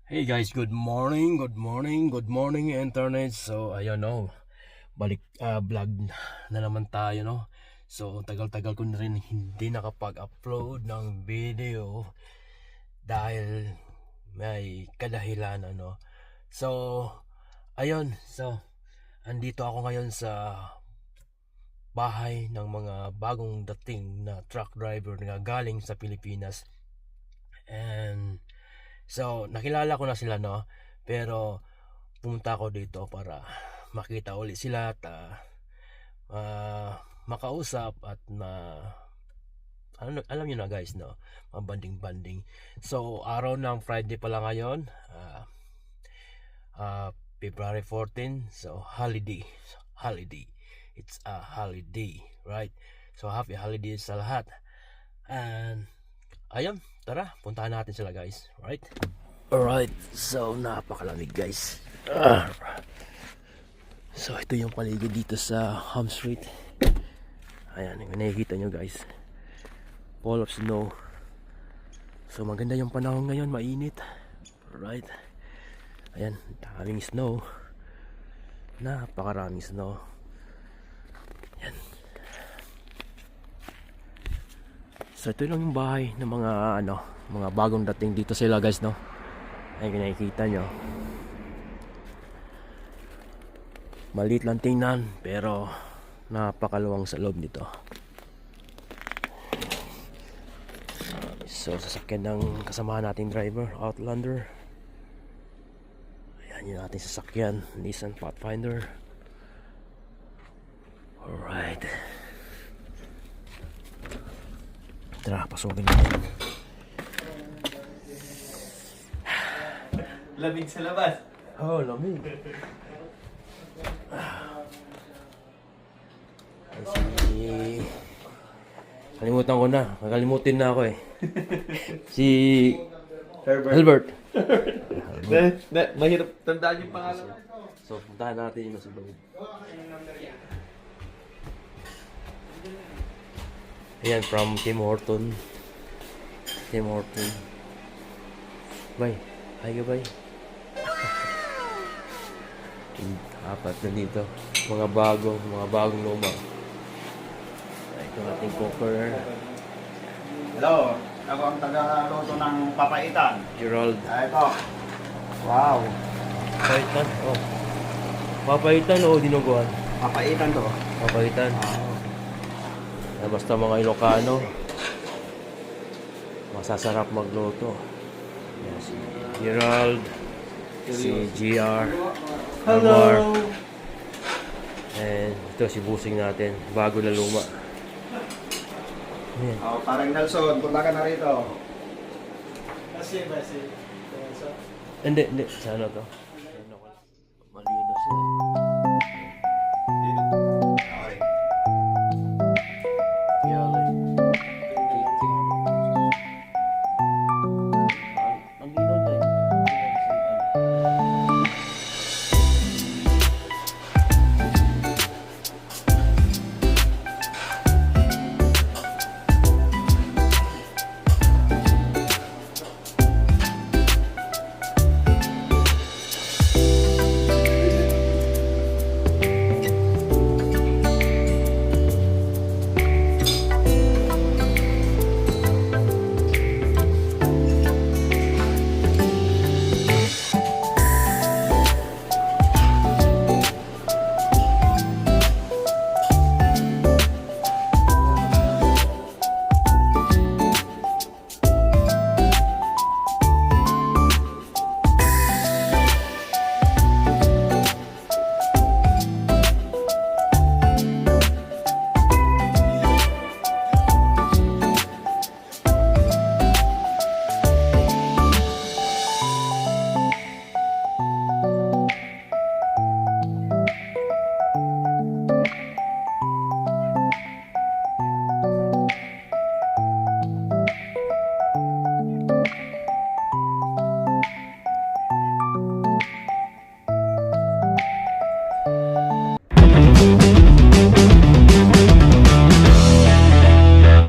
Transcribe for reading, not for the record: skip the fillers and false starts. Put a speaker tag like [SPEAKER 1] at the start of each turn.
[SPEAKER 1] Hey guys, good morning, good morning internet. So ayun balik vlog na naman tayo So tagal-tagal ko na rin hindi nakapag-upload ng video dahil may kadahilan So ayun, andito ako ngayon sa bahay ng mga bagong dating na truck driver na galing sa Pilipinas. And so, nakilala ko na sila pero pumunta ako dito para makita ulit sila at makausap at alam niyo na guys mabanding-banding. So, araw ng Friday pala ngayon, February 14. So, holiday. It's a holiday, right? So, happy holidays sa lahat. And ayun, tara, puntahan natin sila guys, right? Alright, so napakalamig guys. So ito yung paligid dito sa Hum Street. Ayan, yung nakikita nyo guys, fall of snow. So maganda yung panahon ngayon, mainit. Right? Ayan, daming snow. Napakaraming snow. Ayan. So ito lang yung bahay ng mga bagong dating dito sila guys Ayun, nakikita nyo. Maliit lang tingnan pero napakaluwang sa loob nito. So sasakyan ng kasamahan nating driver, Outlander. Ayan yung ating sasakyan, Nissan Pathfinder. Alright, tara, pasukin natin.
[SPEAKER 2] Lamig sa labas.
[SPEAKER 1] Oh, lamig. Kalimutan ko na. Nakalimutin na ako eh. Si Albert.
[SPEAKER 2] Mahirap tandaan yung pangalan.
[SPEAKER 1] So, puntahan natin yung nasa loob. Ayan, from Tim Horton. Bye. Hi ka, bye. Apat na dito. Mga bagong luma. Ito ating cooker.
[SPEAKER 3] Hello, ako ang taga-luto ng papaitan.
[SPEAKER 1] Gerald.
[SPEAKER 3] Ito. Wow.
[SPEAKER 1] Papaitan. Oh. Papaitan o dinuguan?
[SPEAKER 3] Papaitan to.
[SPEAKER 1] Papaitan. Basta mga Ilocano. Masasarap magluto. Yan, si Gerald. Si GR.
[SPEAKER 2] Hello!
[SPEAKER 1] And ito si busing natin. Bago na luma. Ayan.
[SPEAKER 3] Oh, parang Nelson, punta ka na rito.
[SPEAKER 1] Hindi. Sana to. Malinis na.